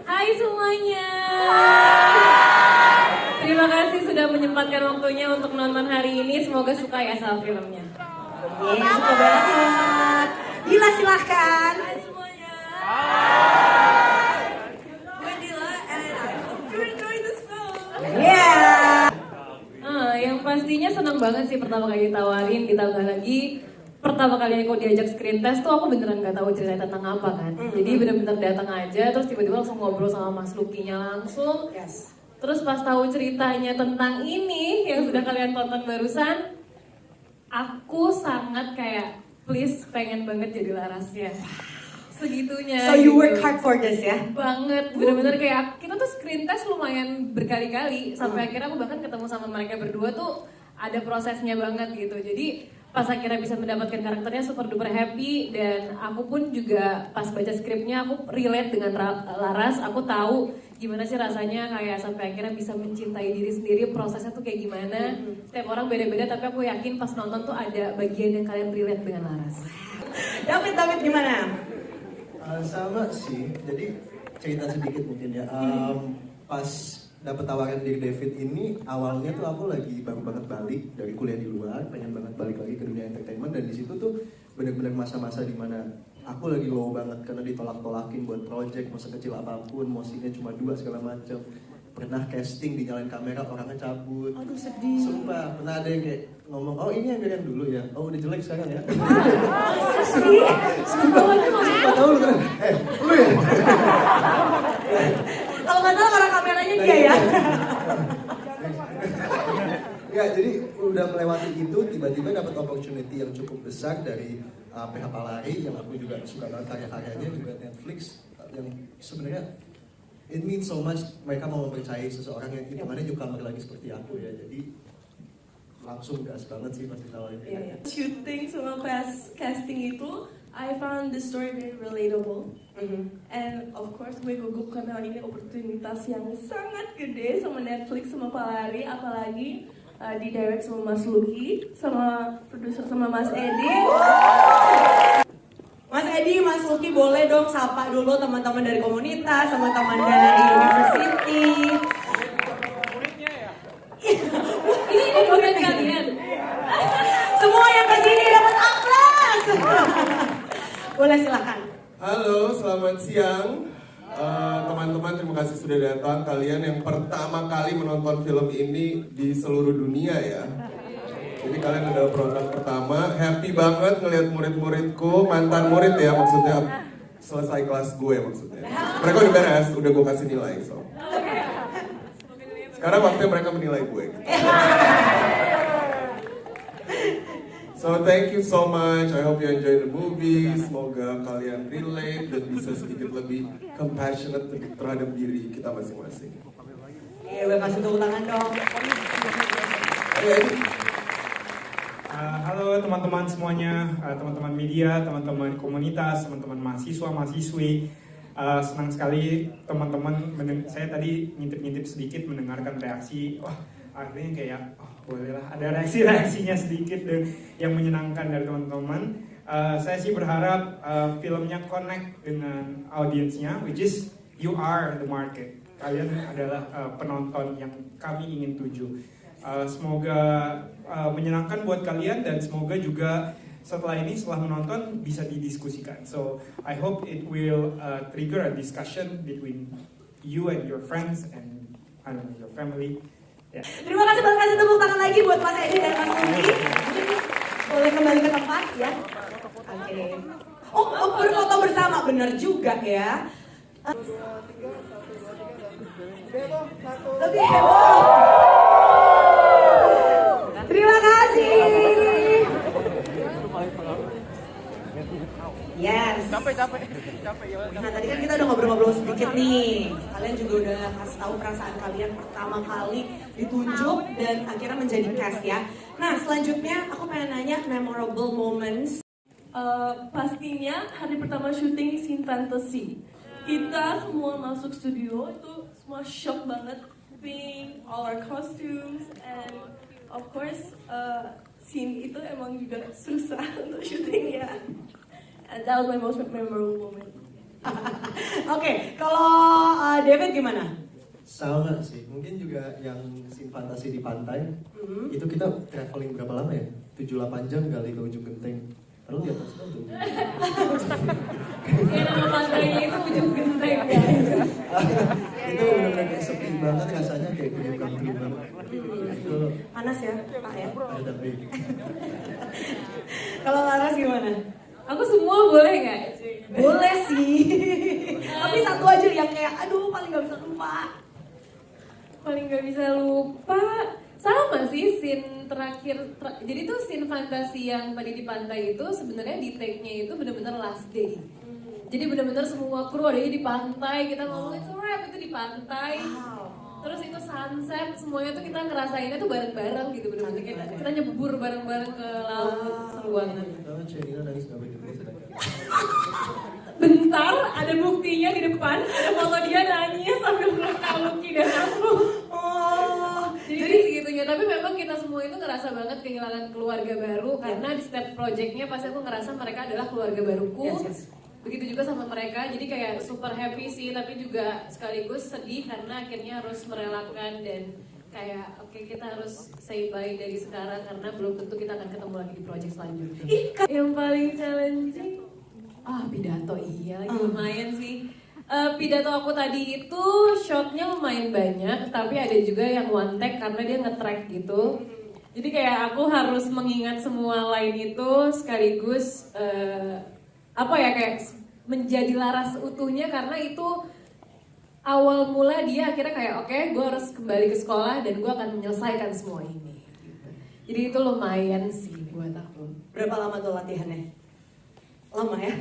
Hai semuanya. Terima kasih sudah menyempatkan waktunya untuk nonton hari ini. Semoga suka ya sama filmnya. Suka banget. Dila silahkan. Hai semuanya. Gue Dila and I hope you enjoy this film. Yang pastinya senang banget sih pertama kali ditawarin, ditambah lagi pertama kali aku diajak screen test tuh aku beneran gak tahu cerita tentang apa kan. Jadi bener-bener datang aja, terus tiba-tiba langsung ngobrol sama Mas Lukinya langsung. Terus pas tahu ceritanya tentang ini yang sudah kalian tonton barusan, aku sangat kayak please pengen banget jadi Larasnya. Segitunya. So you gitu. work hard for this ya? Banget, bener-bener kayak kita tuh screen test lumayan berkali-kali sampai akhirnya aku bahkan ketemu sama mereka berdua tuh ada prosesnya banget gitu. Jadi pas akhirnya bisa mendapatkan karakternya super duper happy dan aku pun juga pas baca skripnya aku relate dengan Laras, aku tahu gimana sih rasanya kayak sampai akhirnya bisa mencintai diri sendiri, prosesnya tuh kayak gimana. Setiap orang beda-beda tapi aku yakin pas nonton tuh ada bagian yang kalian relate dengan Laras. David gimana? Sama sih, jadi cerita sedikit mungkin ya. Pas dapat tawaran dari David ini, awalnya tuh aku lagi baru banget balik dari kuliah di luar, pengen banget balik lagi ke dunia entertainment, dan di situ tuh benar-benar masa-masa dimana aku lagi low banget karena ditolak-tolakin buat project, mau sekecil apapun, mau scene cuma 2 segala macam. Pernah casting dinyalain kamera orangnya cabut. Aduh sedih. Sumpah, pernah ada yang kayak ngomong, oh ini yang dulu ya, oh udah jelek sekarang ya. Sumpah tahu lu kan? Lu ya? Kalau nggak salah orang kameranya dia ya. Ya, jadi udah melewati itu, tiba-tiba dapat opportunity yang cukup besar dari PH Palari, yang aku juga suka banget karya-karyanya, juga Netflix, yang sebenarnya it means so much mereka mau mempercayai seseorang yang hitungannya newcomer lagi seperti aku ya, jadi langsung gas banget sih pas ditawarin. Shooting sama pas casting itu, I found the story very relatable. And of course gue gugup karena ini opportunitas yang sangat gede sama Netflix sama Palari, apalagi di direct sama Mas Luki, sama produser sama Mas Edi. Mas Edi, Mas Luki boleh dong sapa dulu teman-teman dari komunitas, teman-teman dari university. Ini bukan kalian. Semua yang kesini dapat aplaus. Boleh silakan. Halo, selamat siang. Teman-teman, terima kasih sudah datang. Kalian yang pertama kali menonton film ini di seluruh dunia ya. Jadi kalian adalah penonton pertama. Happy banget ngelihat murid-muridku, mantan murid ya maksudnya, selesai kelas gue maksudnya. Mereka udah beres, udah gue kasih nilai. Sekarang waktunya mereka menilai gue. So thank you so much. I hope you enjoy the movie. Semoga kalian relate dan bisa sedikit lebih compassionate terhadap diri kita masing-masing. Boleh kasih tepuk tangan dong. Halo teman-teman semuanya, teman-teman media, teman-teman komunitas, teman-teman mahasiswa-mahasiswi. Senang sekali teman-teman, saya tadi ngintip-ngintip sedikit mendengarkan reaksi. Wah, akhirnya kayak, bolehlah ada reaksi-reaksinya sedikit yang menyenangkan dari teman-teman. Saya sih berharap filmnya connect dengan audiensnya, which is you are the market. Kalian adalah penonton yang kami ingin tuju. Semoga menyenangkan buat kalian dan semoga juga setelah menonton bisa didiskusikan. So I hope it will trigger a discussion between you and your friends and I don't know, your family. Yeah. Terima kasih, boleh kasih tepuk tangan lagi buat Mas Edi dan Mas Luki. Boleh kembali ke tempat ya. Oke. Oh, berfoto bersama, benar juga ya. Lebih heboh. Terima kasih. Yes. Capek. Nah tadi kan kita udah ngobrol-ngobrol sedikit nih. Kalian juga udah kasih tahu perasaan kalian pertama kali ditunjuk dan akhirnya menjadi cast ya. Nah selanjutnya aku pengen nanya memorable moments. Pastinya hari pertama syuting scene fantasy. Kita semua masuk studio itu semua shock banget. Pink, all our costumes, and of course scene itu emang juga susah untuk syuting ya. And that was my most memorable moment. Oke, kalau David gimana? Sama sih, mungkin juga yang scene fantasi di pantai itu kita traveling berapa lama ya? 7-8 jam kali ke ujung genteng. Lalu di atas kan tuh. Ya nama pantainya itu ujung genteng guys. Itu benar-benar kayak sepi banget rasanya, kayak gelubang banget. Itu Panas ya, Pak ya. ada tapi Kalau Laras gimana? Aku semua boleh nggak? Boleh sih. Tapi satu aja yang kayak aduh paling gak bisa lupa. Paling nggak bisa lupa sama sih scene terakhir. Jadi tuh scene fantasi yang tadi di pantai itu sebenarnya di take-nya itu benar-benar last day. Jadi benar-benar semua kru adanya di pantai, kita ngomongin wrap itu di pantai. Terus itu sunset, semuanya tuh kita ngerasainnya tuh bareng-bareng gitu, bener-bener kita nyebur bareng-bareng ke laut, seru banget. kalau Sherina nangis gak begitu. Bentar, ada buktinya di depan, ada foto dia nangis sambil meluk Lucky dan aku. Jadi segitunya, tapi memang kita semua itu ngerasa banget kehilangan keluarga baru karena di setiap projectnya pasti aku ngerasa mereka adalah keluarga baruku. Yes. Begitu juga sama mereka, jadi kayak super happy sih, tapi juga sekaligus sedih karena akhirnya harus merelakan dan kayak oke, kita harus say bye dari sekarang karena belum tentu kita akan ketemu lagi di project selanjutnya. Yang paling challenging, pidato iya lagi lumayan sih. Pidato aku tadi itu shotnya lumayan banyak, tapi ada juga yang one take karena dia nge-track gitu. Jadi kayak aku harus mengingat semua line itu sekaligus kayak menjadi Laras utuhnya karena itu awal mula dia akhirnya kayak oke, gue harus kembali ke sekolah dan gue akan menyelesaikan semua ini. Jadi itu lumayan sih buat aku. Berapa lama tuh latihannya? Lama ya?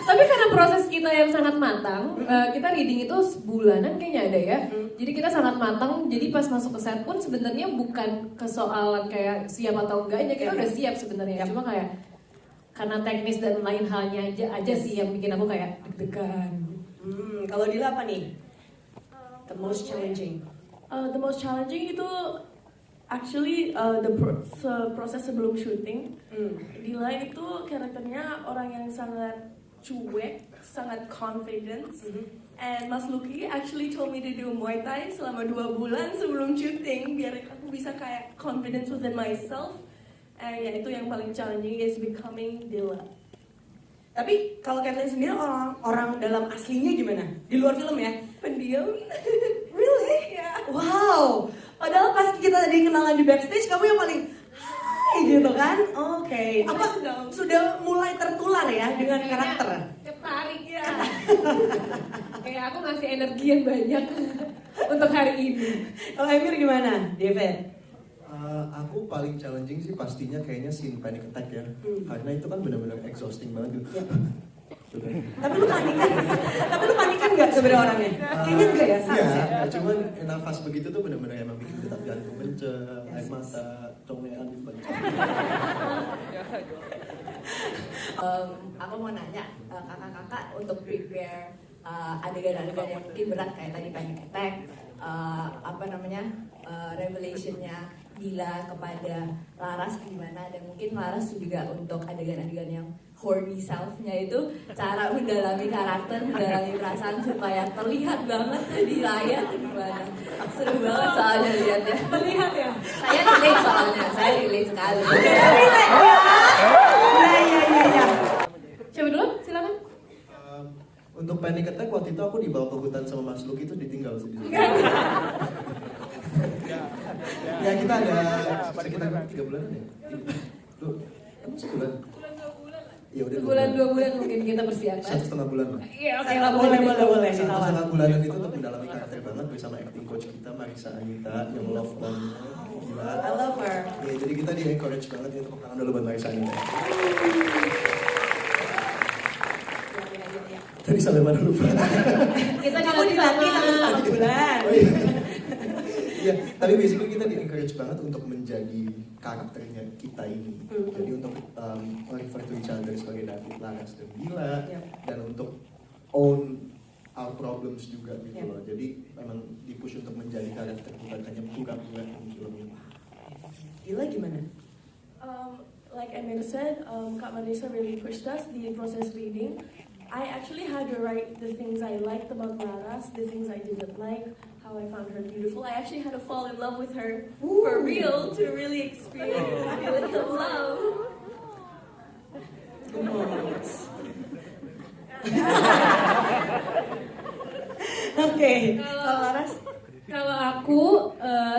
Tapi karena proses kita yang sangat matang, kita reading itu sebulanan kayaknya ada ya. Jadi kita sangat matang, jadi pas masuk ke set pun sebenarnya bukan kesoalan kayak siap atau enggaknya, kita udah siap sebenarnya. Cuma kayak karena teknis dan lain halnya aja sih yang bikin aku kayak deg-degan. Kalau Dila apa nih? The most challenging. The most challenging itu actually proses sebelum syuting. Dila itu karakternya orang yang sangat cuek, sangat confident. And Mas Lucky actually told me to do Muay Thai selama 2 bulan sebelum syuting biar aku bisa kayak confidence within myself. Ya itu yang paling challenging is becoming Dila. Tapi kalau Kathleen sendiri orang dalam aslinya gimana? Di luar film ya? Pendiam. Really? Ya. Wow. Padahal pas kita tadi kenalan di backstage kamu yang paling hai gitu kan? Oke. Apa sudah mulai tertular ya dengan karakter? Ketarik ya. Kayak aku ngasih energi yang banyak untuk hari ini. Kalau Emir gimana, David? Aku paling challenging sih pastinya kayaknya scene panic attack ya, karena itu kan benar-benar exhausting banget gitu. Tapi lu panikan nggak sebenarnya orangnya? Kayaknya enggak ya, Sans ya? Iya, cuman nafas begitu tuh benar-benar emang bikin detak jantung kenceng, air mata, congean gitu banyak. Aku mau nanya kakak-kakak untuk prepare adegan-adegan yang mungkin berat kayak tadi panic attack, revelationnya Dila kepada Laras gimana, dan mungkin Laras juga untuk adegan-adegan yang horny self-nya itu cara mendalami karakter, mendalami perasaan supaya terlihat banget di layar gimana. Seru banget soalnya lihatnya. Terlihat ya? Saya relate soalnya, saya relate sekali. Iya. Coba dulu, silakan. Untuk panic attack waktu itu aku dibawa ke hutan sama Mas Lucky itu ditinggal sih. Ya kita ada sekitar 3 bulan ya. Lu, kamu sebulan? Ya udah. Sebulan 2 bulan mungkin kita persiapan. 1,5 bulan lah. Iya oke lah, Boleh. 1,5 bulanan itu untuk mendalami karakter banget bersama acting coach kita Marisa Anita yang love banget. Gila. I love her. Ya, jadi kita di encourage banget ya untuk tangan dulu buat Marisa Anita. Tadi sampai mana lupa? Kita Kamu dilatih sama bulan. Oh, iya. Iya, tapi basically kita di encourage banget untuk menjadi karakternya kita ini. Jadi untuk refer to each other sebagai David, Laras, dan Dila, dan untuk own our problems juga gitu loh. Jadi memang dipush untuk menjadi karakter, bukan hanya pura-pura di film ini. Dila gimana? Like Emir said, Kak Marisa really pushed us di proses reading. I actually had to write the things I liked about Laras, the things I didn't like, how I found her beautiful. I actually had to fall in love with her for real to really experience the feeling of love. Oke, kalau Laras? Kalau aku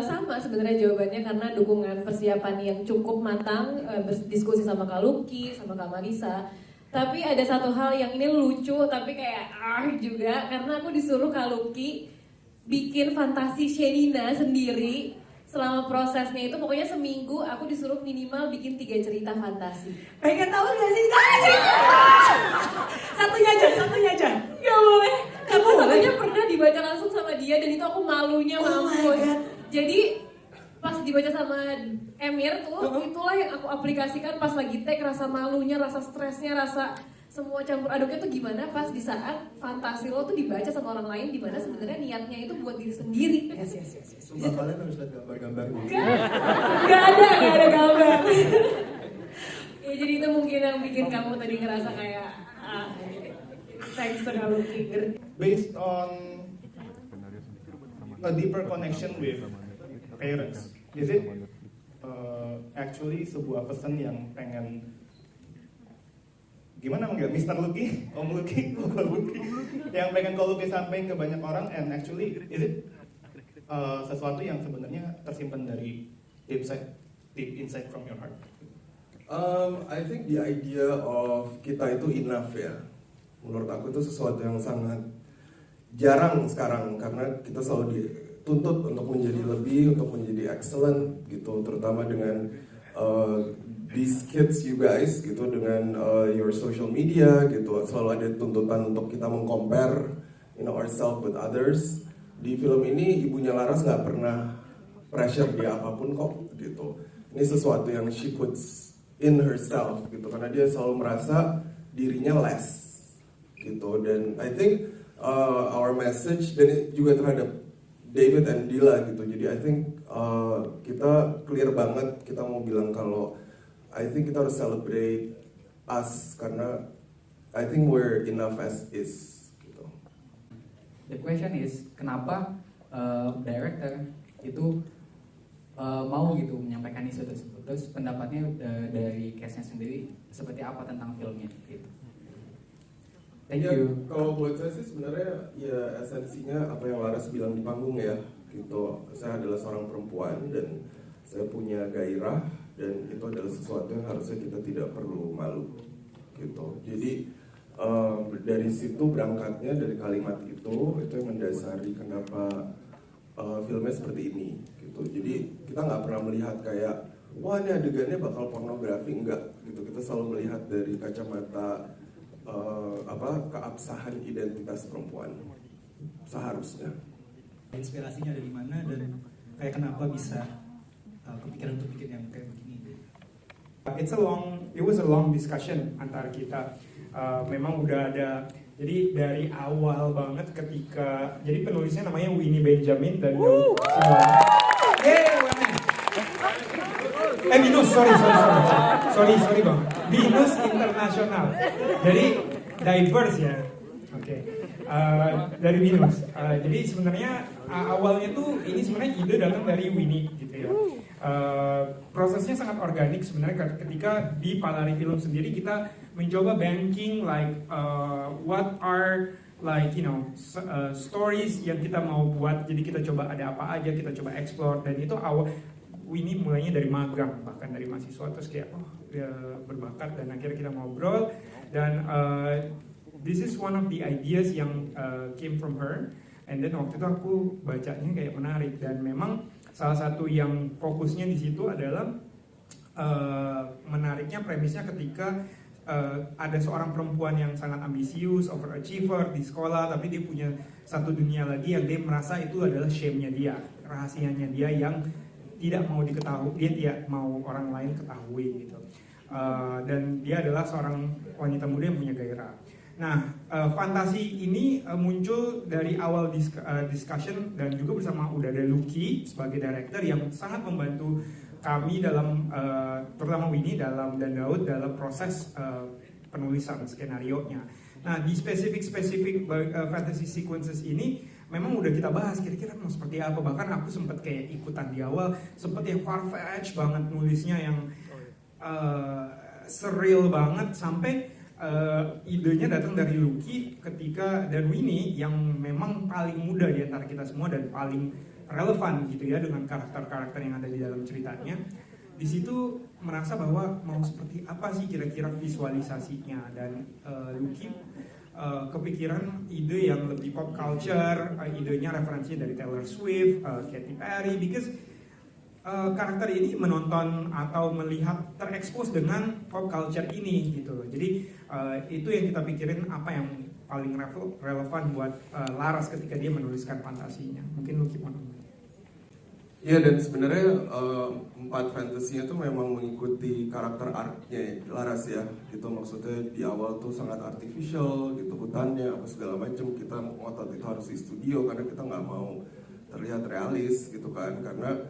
sama sebenarnya jawabannya karena dukungan persiapan yang cukup matang, berdiskusi sama Kak Lucky, sama Kak Marisa. Tapi ada satu hal yang ini lucu tapi kayak juga karena aku disuruh Kak Lucky bikin fantasi Shenina sendiri. Selama prosesnya itu pokoknya seminggu aku disuruh minimal bikin 3 cerita fantasi. Pengen tahu gak sih? Satunya aja. Gak boleh. Karena satunya pernah dibaca langsung sama dia dan itu aku malunya mampus. Jadi pas dibaca sama Emir tuh, itulah yang aku aplikasikan pas lagi take, rasa malunya, rasa stresnya, rasa semua campur aduknya tuh gimana pas di saat fantasi lo tuh dibaca sama orang lain, dimana sebenarnya niatnya itu buat diri sendiri. Yes. Sumpah kalian harus lihat gambar-gambar gitu. Gak ada gambar. Ya jadi itu mungkin yang bikin kamu tadi ngerasa kayak thanks to Kak Lucky. Based on a deeper connection with parents, is it actually sebuah pesan yang pengen gimana manggil Mr. Lucky, Om Lucky, Bapak Lucky, yang pengen Ko Lucky sampaikan ke banyak orang, and actually is it sesuatu yang sebenarnya tersimpan dari deep inside from your heart? I think the idea of kita itu enough ya, menurut aku itu sesuatu yang sangat jarang sekarang karena kita selalu dituntut untuk menjadi lebih, untuk menjadi excellent gitu, terutama dengan these kids you guys gitu, dengan your social media gitu, selalu ada tuntutan untuk kita meng-compare ourselves with others. Di film ini ibunya Laras nggak pernah pressure dia apapun kok gitu. Ini sesuatu yang she puts in herself gitu, karena dia selalu merasa dirinya less gitu. Dan I think our message dan juga terhadap David and Dila gitu. Jadi I think kita clear banget, kita mau bilang kalau I think kita harus celebrate us karena I think we're enough as is gitu. The question is kenapa director itu mau gitu menyampaikan isu tersebut. Terus pendapatnya dari cast-nya sendiri seperti apa tentang filmnya gitu. Thank you. Kalau buat saya sih sebenarnya ya esensinya apa yang Laras bilang di panggung ya gitu. Saya adalah seorang perempuan dan saya punya gairah dan itu adalah sesuatu yang harusnya kita tidak perlu malu gitu. Jadi dari situ berangkatnya, dari kalimat itu yang mendasari kenapa filmnya seperti ini gitu. Jadi kita nggak pernah melihat kayak wah ini adegannya bakal pornografi, enggak gitu. Kita selalu melihat dari kacamata keabsahan identitas perempuan seharusnya. Inspirasinya dari mana dan kayak kenapa bisa kepikiran untuk bikin yang kayak begini? It was a long discussion antara kita. Memang udah ada. Jadi dari awal banget ketika jadi penulisnya namanya Winnie Benjamin dan Binus, sorry bang, Binus Internasional. Jadi diverse ya, oke. Dari Binus. Jadi sebenarnya awalnya tuh ini sebenarnya ide datang dari Winnie gitu ya. Prosesnya sangat organik sebenarnya ketika di Palari Film sendiri kita mencoba banking like what are like stories yang kita mau buat. Jadi kita coba ada apa aja, kita coba explore dan itu ini mulainya dari magang, bahkan dari mahasiswa terus kayak berbakat dan akhirnya kita ngobrol dan this is one of the ideas yang came from her and then waktu itu aku bacanya kayak menarik dan memang salah satu yang fokusnya di situ adalah menariknya premisnya ketika ada seorang perempuan yang sangat ambisius, overachiever di sekolah tapi dia punya satu dunia lagi yang dia merasa itu adalah shame-nya dia, rahasianya dia yang tidak mau diketahui, dia tidak mau orang lain ketahui gitu. Dan dia adalah seorang wanita muda yang punya gairah. Nah, fantasi ini muncul dari awal discussion dan juga bersama Udada Lucky sebagai director yang sangat membantu kami dalam, terutama Winnie dan Daud dalam proses penulisan skenario-nya. Nah di spesifik fantasy sequences ini memang udah kita bahas kira-kira mau seperti apa, bahkan aku sempat kayak ikutan di awal, sempat yang far-fetched banget nulisnya yang surreal banget sampai idenya datang dari Lucky ketika dan Winnie yang memang paling muda di antara kita semua dan paling relevan gitu ya dengan karakter-karakter yang ada di dalam ceritanya. Di situ merasa bahwa mau seperti apa sih kira-kira visualisasinya dan Lucky kepikiran ide yang lebih pop culture, idenya referensinya dari Taylor Swift, Katy Perry, because karakter ini menonton atau melihat terekspos dengan pop culture ini gitu loh. Jadi itu yang kita pikirin apa yang paling relevan buat Laras ketika dia menuliskan fantasinya. Mungkin Lucky mau. Iya, dan sebenarnya 4 fantasinya tuh memang mengikuti karakter arc-nya Laras ya, gitu. Maksudnya di awal tuh sangat artificial gitu, hutannya apa segala macam, kita ngotot itu harus di studio karena kita nggak mau terlihat realis gitu kan, karena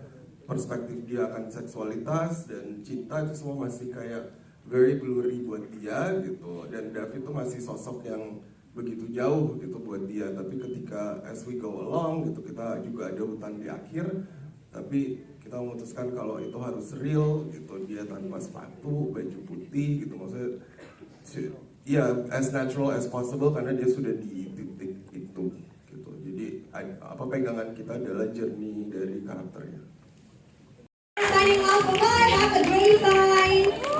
perspektif dia akan seksualitas dan cinta itu semua masih kayak very blurry buat dia gitu, dan David tuh masih sosok yang begitu jauh gitu buat dia. Tapi ketika as we go along gitu, kita juga ada hutan di akhir, tapi kita memutuskan kalau itu harus real gitu, dia tanpa sepatu, baju putih gitu, maksudnya ya as natural as possible karena dia sudah di titik itu gitu. Jadi apa pegangan kita adalah journey dari karakternya. Signing off, bye, have a great time.